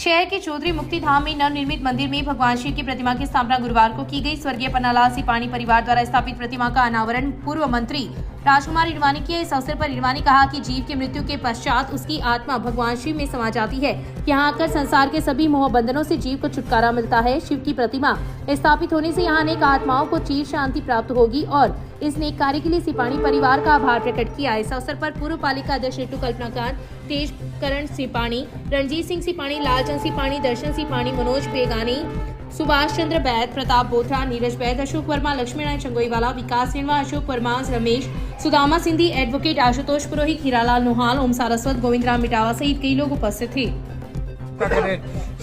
शहर के चौधरी मुक्ति धाम में नवनिर्मित मंदिर में भगवान शिव की प्रतिमा की स्थापना गुरुवार को की गई। स्वर्गीय पन्नालाल सिपाणी परिवार द्वारा स्थापित प्रतिमा का अनावरण पूर्व मंत्री राजकुमार इरवानी किया। इस अवसर पर इरवानी कहा कि जीव की मृत्यु के पश्चात उसकी आत्मा भगवान शिव में समा जाती है। यहाँ आकर संसार के सभी मोह बंधनों से जीव को छुटकारा मिलता है। शिव की प्रतिमा स्थापित होने से यहाँ अनेक आत्माओं को चिर शांति प्राप्त होगी और इस नेक कार्य के लिए सिपाणी परिवार का आभार प्रकट किया। इस अवसर पर पूर्व पालिका अध्यक्ष रितु कल्पनाकांत, तेज करण सिपाणी, रणजीत सिंह सिपाणी, लालचंद सिपाणी, दर्शन सिपाणी, मनोज बेगानी, सुभाष चंद्र बैद, प्रताप बोथरा, नीरज बैद, अशोक वर्मा, लक्ष्मी नारायण चंगोईवाला, विकास निर्मा, अशोक वर्मा, रमेश, सुदामा सिंधी, एडवोकेट आशुतोष पुरोहित, हीरालाल नोहाल, ओम सारस्वत, गोविंद राम मिटावा सहित कई लोग उपस्थित थे।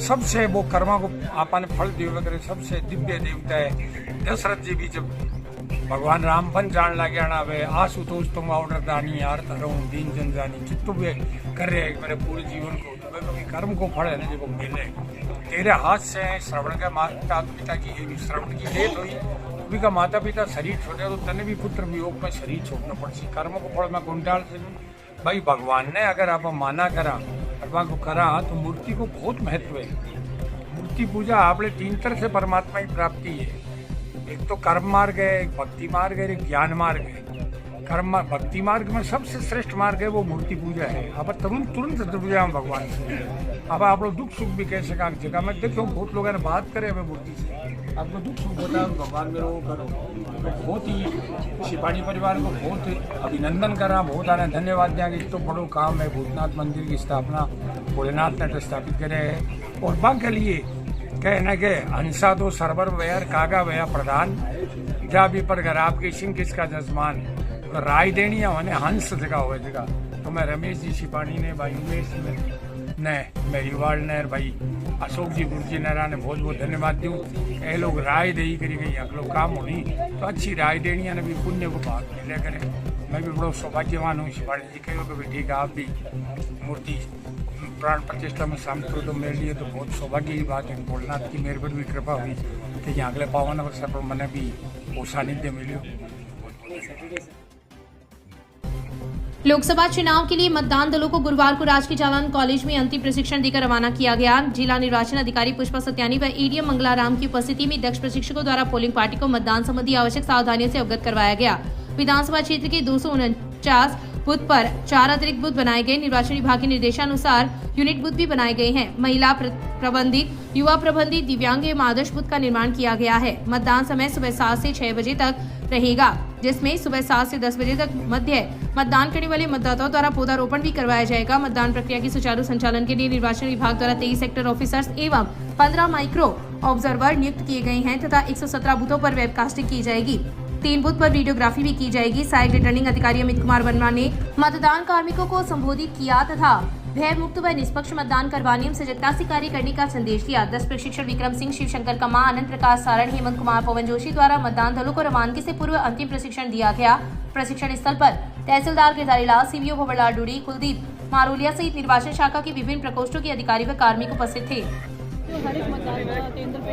सबसे वो कर्मा को आपने फल दिए वगैरह सबसे दिव्य देवता है। दशरथ जी भी जब भगवान राम बन जान लगे वे आशुतोष तुम ऑर्डर दानी यार तरह दीन जन जानी चित्तु भी कर रहे मेरे पूरे जीवन को तो कर्म को फल है ना जो मिले तेरे हाथ से श्रवण का माता पिता की श्रवण की डेथ हुई अभी का माता पिता शरीर छोड़े तो तने भी पुत्र वियोग में शरीर छोड़ना पड़सी कर्म को फल में गुंडाल से भाई भगवान ने अगर आप माना करा भगवान को करा तो मूर्ति को बहुत महत्व है। मूर्ति पूजा आपने तीन तरह से परमात्मा की प्राप्ति है। एक तो कर्म मार्ग है, एक भक्ति मार्ग है, एक ज्ञान मार्ग है। कर्म भक्ति मार्ग में सबसे श्रेष्ठ मार्ग है वो मूर्ति पूजा है। अब तुरंत पूजा हम भगवान से अब आप लोग दुख सुख भी कह सका जगह में देखो बहुत लोगों ने बात करे हमें मूर्ति से आपको दुख सुख होता है भगवान में वो करो तो बहुत ही सिपाही परिवार को बहुत अभिनंदन करा बहुत आने धन्यवाद दिया कि तो बड़ो काम है। भूतनाथ मंदिर की स्थापना भोलेनाथ ने स्थापित करे है और बाग के लिए कहना के हंसा दो सरवर वैर कागा वया प्रधान जा भी पर घर आपकी सिंह किसका जजमान तो राय देनी है मैंने हंस जगह हुआ जगह तो मैं रमेश जी सिपाही ने भाई उमेश ने मेरीवाल ने भाई अशोक जी गुरुजी नारा ने बहुत बहुत धन्यवाद दूँ। ये लोग राय दे करी गई अगलो काम होनी तो अच्छी राय देनी है ना भी पुण्य को भाग मिले करें। मैं भी बड़ा सौभाग्यवान हूँ सिपाही जी कहो कि भाई ठीक है आप भी मूर्ति प्राण प्रतिष्ठा में शामिल तो मेरे लिए तो बहुत सौभाग्य की बात है। भोलेनाथ की मेरे पर भी कृपा हुई कि यहाँ अगले पावन अवसर पर मैंने भी वो सानिध्य मिले। लोकसभा चुनाव के लिए मतदान दलों को गुरुवार को राजकीय जालान कॉलेज में अंतिम प्रशिक्षण देकर रवाना किया गया। जिला निर्वाचन अधिकारी पुष्पा सत्यानी व एडीएम मंगलाराम की उपस्थिति में दक्ष प्रशिक्षकों द्वारा पोलिंग पार्टी को मतदान संबंधी आवश्यक सावधानियों से अवगत करवाया गया। विधानसभा क्षेत्र के 249 बूथ पर 4 अतिरिक्त बूथ बनाए गए। निर्वाचन विभाग के निर्देशानुसार यूनिट बूथ भी बनाए गए हैं। महिला प्रबंधित, युवा प्रबंधित, दिव्यांग एवं आदर्श बूथ का निर्माण किया गया है। मतदान समय सुबह 7 से 6 बजे तक रहेगा, जिसमें सुबह 7 से 10 बजे तक मध्य मतदान करने वाले मतदाताओं द्वारा पौधारोपण भी करवाया जाएगा। मतदान प्रक्रिया के सुचारू संचालन के लिए निर्वाचन विभाग द्वारा 23 सेक्टर ऑफिसर्स एवं 15 माइक्रो ऑब्जर्वर नियुक्त किए गए हैं तथा 117 बूथों पर वेबकास्टिंग की जाएगी। 3 बूथ पर वीडियोग्राफी भी की जाएगी। सहायक रिटर्निंग अधिकारी अमित कुमार वर्मा ने मतदान कार्मिकों को संबोधित किया तथा भय मुक्त व निष्पक्ष मतदान करवाने एवं सजगता से कार्य करने का संदेश दिया। 10 प्रशिक्षण विक्रम सिंह, शिवशंकर कमा, आनंद प्रकाश सारण, हेमंत कुमार, पवन जोशी द्वारा मतदान दलों को रवानगी से पूर्व अंतिम प्रशिक्षण दिया गया। प्रशिक्षण स्थल पर तहसीलदार गिरधारी लाल, सीबीओ भंवरलाल डूडी, कुलदीप मारोलिया सहित निर्वाचन शाखा के विभिन्न प्रकोष्ठों के अधिकारी व कार्मिक उपस्थित थे। हर एक मतदान केंद्र पे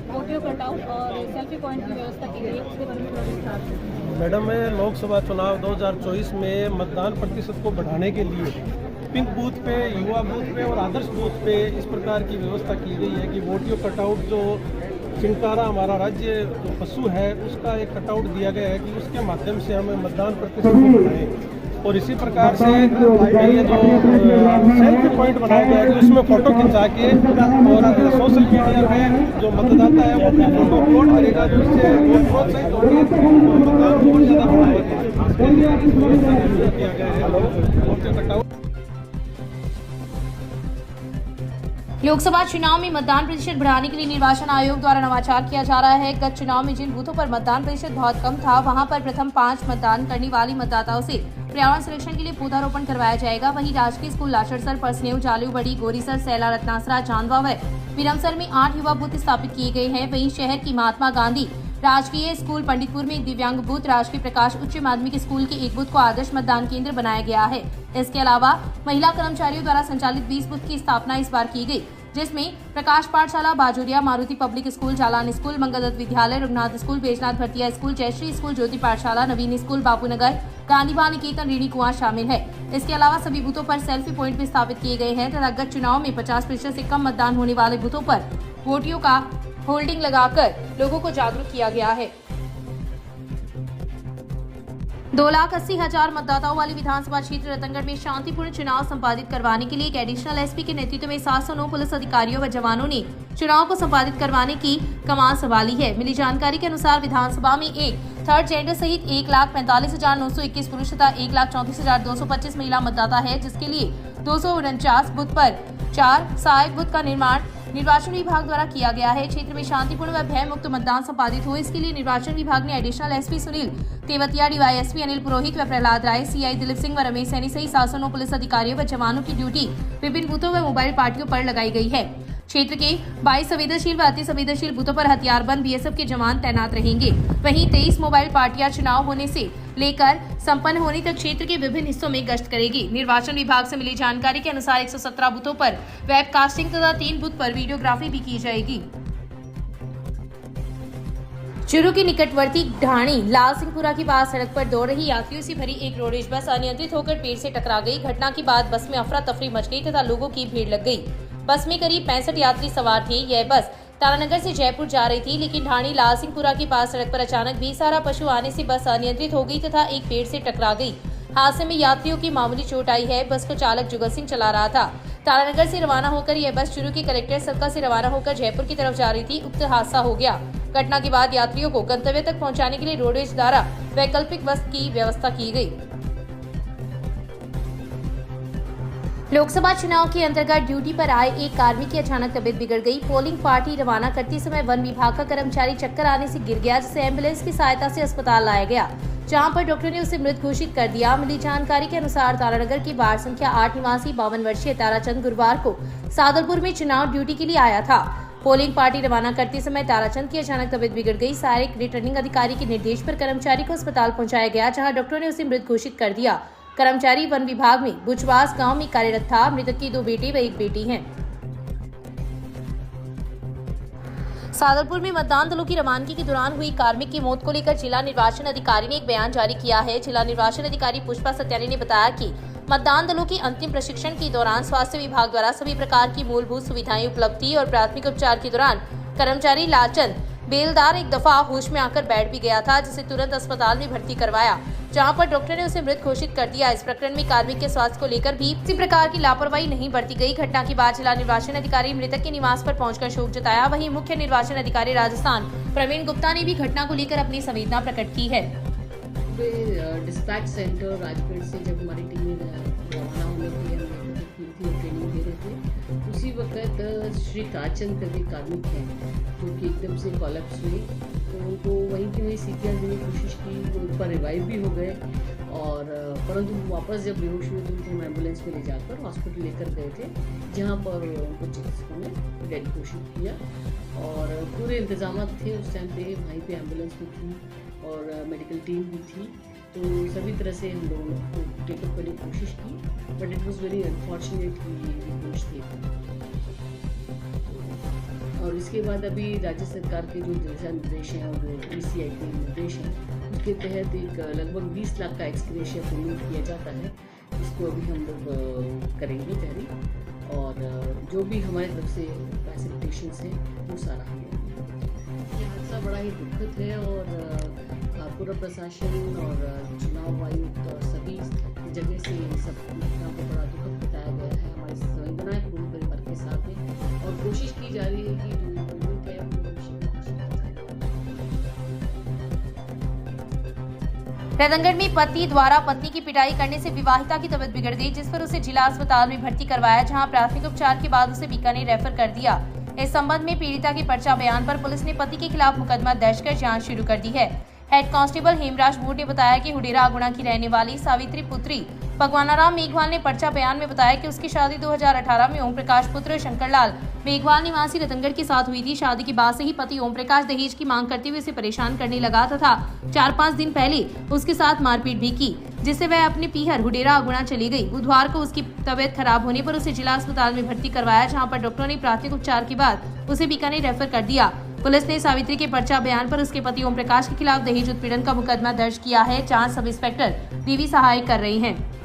वोटिंग कटआउट और सेल्फी पॉइंट की व्यवस्था की गई है, उसके बारे में मैडम मैं लोकसभा चुनाव 2024 में मतदान प्रतिशत को बढ़ाने के लिए पिंक बूथ पे, युवा बूथ पे और आदर्श बूथ पे इस प्रकार की व्यवस्था की गई है कि वोटिंग कटआउट जो चिंकारा हमारा राज्य पशु है उसका एक कटआउट दिया गया है कि उसके माध्यम से हमें मतदान प्रतिशत को बढ़ाएं। और इसी प्रकार से ये जो सेल्फी पॉइंट बनाया गया है उसमें फोटो खिंचा के और सोशल मीडिया पे जो मतदाता है वो अपनी फोटो अपलोड करेगा जिससे वो प्रोत्साहित होंगे और मतदान और ज़्यादा बढ़ाएंगे। किया गया है लोकसभा चुनाव में मतदान प्रतिशत बढ़ाने के लिए निर्वाचन आयोग द्वारा नवाचार किया जा रहा है। गत चुनाव में जिन बूथों पर मतदान प्रतिशत बहुत कम था वहां पर प्रथम 5 मतदान करने वाली मतदाताओं से पर्यावरण संरक्षण के लिए पौधारोपण करवाया जाएगा। वहीं राजकीय स्कूल लाचरसर, परसनेव, जालू, बड़ी, गोरीसर, सैला, रत्नासरा, चांदवा व विरमसर में 8 युवा बूथ स्थापित किए गए हैं। वहीं शहर की महात्मा गांधी राजकीय स्कूल पंडितपुर में दिव्यांग बूथ, राजकीय प्रकाश उच्च माध्यमिक स्कूल के एक बूथ को आदर्श मतदान केंद्र बनाया गया है। इसके अलावा महिला कर्मचारियों द्वारा संचालित 20 बूथ की स्थापना इस बार की गई, जिसमें Prakash Pathshala, Bajuria, Maruti public school, Jalan school, Mangaldatt Vidyalaya, Raghunath school, Baijnath Bhartiya school, Jayshree school, Jyoti Pathshala, Naveen school, Bapunagar, Gandhi Niketan, Rini कुआं शामिल है। इसके अलावा सभी बूथों पर सेल्फी पॉइंट भी स्थापित किए गए हैं तथा गत चुनाव में 50% से कम मतदान होने वाले बूथों पर वोटियों का होल्डिंग लगाकर लोगों को जागरूक किया गया है। 2,80,000 मतदाताओं वाली विधानसभा क्षेत्र रतनगढ़ में शांतिपूर्ण चुनाव संपादित करवाने के लिए एक एडिशनल एसपी के नेतृत्व में 709 पुलिस अधिकारियों व जवानों ने चुनाव को संपादित करवाने की कमान संभाली है। मिली जानकारी के अनुसार विधानसभा में एक थर्ड जेंडर सहित 1,45,921 पुरुष तथा 1,34,225 महिला मतदाता है, जिसके लिए 249 बूथ पर 4 सहायक बूथ का निर्माण निर्वाचन विभाग द्वारा किया गया है। क्षेत्र में शांतिपूर्ण व भय मुक्त मतदान संपादित हो, इसके लिए निर्वाचन विभाग ने additional SP Sunil Tewatia, DYSP Anil Purohit व प्रहलाद राय, सीआई दिलीप सिंह व रमेश सैनी सहित 709 पुलिस अधिकारियों व जवानों की ड्यूटी विभिन्न बूथों व मोबाइल पार्टियों पर लगाई गई है। क्षेत्र के 22 संवेदनशील व अति संवेदनशील बूथों पर हथियारबंद बीएसएफ के जवान तैनात रहेंगे। वहीं 23 मोबाइल पार्टियां चुनाव होने से लेकर संपन्न होने तक क्षेत्र के विभिन्न हिस्सों में गश्त करेगी। निर्वाचन विभाग से मिली जानकारी के अनुसार 117 बूथों पर वेबकास्टिंग तथा 3 बूथ पर वीडियोग्राफी भी की जाएगी। चूरू की निकटवर्ती ढाणी लाल सिंहपुरा के पास सड़क पर दौड़ रही यात्रियों से भरी एक रोडवेज बस अनियंत्रित होकर पेड़ से टकरा गई। घटना के बाद बस में अफरा तफरी मच गई तथा लोगों की भीड़ लग गई। बस में करीब 65 यात्री सवार थे। यह बस तारानगर से जयपुर जा रही थी, लेकिन ढाणी लाल सिंहपुरा के पास सड़क पर अचानक बेसहारा पशु आने से बस अनियंत्रित हो गई तथा एक पेड़ से टकरा गई। हादसे में यात्रियों की मामूली चोट आई है। बस को चालक जुगल सिंह चला रहा था। तारानगर से रवाना होकर यह बस चूरू के कलेक्टर सदका से रवाना होकर जयपुर की तरफ जा रही थी। उक्त हादसा हो गया। घटना के बाद यात्रियों को गंतव्य तक पहुंचाने के लिए रोडवेज द्वारा वैकल्पिक बस की व्यवस्था की गई। लोकसभा चुनाव के अंतर्गत ड्यूटी पर आए एक कार्मिक की अचानक तबीयत बिगड़ गई। पोलिंग पार्टी रवाना करते समय वन विभाग का कर्मचारी चक्कर आने से गिर गया, जिसे एम्बुलेंस की सहायता से अस्पताल लाया गया, जहां पर डॉक्टर ने उसे मृत घोषित कर दिया। मिली जानकारी के अनुसार तारानगर की वार्ड संख्या 8 निवासी 52 वर्षीय ताराचंद गुरुवार को सादुलपुर में चुनाव ड्यूटी के लिए आया था। पोलिंग पार्टी रवाना करते समय ताराचंद की अचानक तबीयत बिगड़ गई। सहायक रिटर्निंग अधिकारी के निर्देश पर कर्मचारी को अस्पताल पहुंचाया गया, जहां डॉक्टर ने उसे मृत घोषित कर दिया। कर्मचारी वन विभाग में बुचवास गांव में कार्यरत था। मृतक की 2 बेटे व 1 बेटी हैं। सादुलपुर में मतदान दलों की रवानगी के दौरान हुई कार्मिक की मौत को लेकर जिला निर्वाचन अधिकारी ने एक बयान जारी किया है। जिला निर्वाचन अधिकारी पुष्पा सत्यानी ने बताया कि मतदान दलों की अंतिम प्रशिक्षण के दौरान स्वास्थ्य विभाग द्वारा सभी प्रकार की मूलभूत सुविधाएं उपलब्ध थी और प्राथमिक उपचार के दौरान कर्मचारी लालचंद बेलदार एक दफा होश में आकर बैठ भी गया था, जिसे तुरंत अस्पताल में भर्ती करवाया, जहां पर डॉक्टर ने उसे मृत घोषित कर दिया। इस प्रकरण में कार्मिक के स्वास्थ्य को लेकर भी किसी प्रकार की लापरवाही नहीं बरती गई। घटना के बाद जिला निर्वाचन अधिकारी मृतक के निवास पर पहुंचकर शोक जताया। वहीं मुख्य निर्वाचन अधिकारी राजस्थान प्रवीण गुप्ता ने भी घटना को लेकर अपनी संवेदना प्रकट की है। डिस्पैच सेंटर राजपेट से जब हमारी टीम रवाना होने की ट्रेनिंग दे रहे थे, उसी वक्त श्री ताराचंद करके कार्मिक हैं जो कि एकदम से कोलैप्स हुई, तो उनको वहीं की वहीं सीपीआर देने की कोशिश की। वो ऊपर रिवाइव भी हो गए और परंतु वापस जब बेहोश हुए तो उनको हम एम्बुलेंस में ले जाकर हॉस्पिटल लेकर गए थे, जहाँ पर उनको चिकित्सकों ने डेड घोषित किया और पूरे इंतजाम थे उस टाइम पे। वहीं पे एम्बुलेंस भी थी और मेडिकल टीम भी थी, तो सभी तरह से हम लोगों को टेकअप करने की कोशिश की, but it was very unfortunate कि थे। और इसके बाद अभी राज्य सरकार के जो दिशा निर्देश हैं और जो ECI के निर्देश हैं, उसके तहत एक लगभग 20 लाख का एक्सग्रेशिया पेमेंट किया जाता है। इसको अभी हम लोग करेंगे जारी और जो भी हमारे तरफ से फैसिलिटेशंस हैं वो सारा हमें। ये हादसा बड़ा ही दुखद है और पूरा प्रशासन और चुनाव आयुक्त और सभी जगह से सब घटना को बड़ा दुखद बताया गया है। हमारी संवेदनाएं पूरे परिवार के साथ हैं और कोशिश की जा रही है कि जो इम्प्रूवमेंट है वो रतनगढ़ में पति द्वारा पत्नी की पिटाई करने से विवाहिता की तबीयत बिगड़ गई, जिस पर उसे जिला अस्पताल में भर्ती करवाया, जहां प्राथमिक उपचार के बाद उसे बीकानेर रेफर कर दिया। इस संबंध में पीड़िता के पर्चा बयान पर पुलिस ने पति के खिलाफ मुकदमा दर्ज कर जांच शुरू कर दी है। हेड कांस्टेबल हेमराज बूट ने बताया कि हुडेरा अगुणा की रहने वाली सावित्री पुत्री भगवानाराम मेघवाल ने पर्चा बयान में बताया कि उसकी शादी 2018 में ओम प्रकाश पुत्र शंकरलाल मेघवाल निवासी रतनगढ़ के साथ हुई थी। शादी के बाद से ही पति ओम प्रकाश दहेज की मांग करते हुए उसे परेशान करने लगा तथा 4-5 दिन पहले उसके साथ मारपीट भी की, जिससे वह अपने पीहर हुडेरा अगुणा चली गई। बुधवार को उसकी तबीयत खराब होने पर उसे जिला अस्पताल में भर्ती करवाया, जहाँ पर डॉक्टरों ने प्राथमिक उपचार के बाद उसे बीकानेर रेफर कर दिया। पुलिस ने सावित्री के पर्चा बयान पर उसके पति ओम प्रकाश के खिलाफ दहेज उत्पीड़न का मुकदमा दर्ज किया है। जांच सब इंस्पेक्टर DV सहाय कर रहे हैं।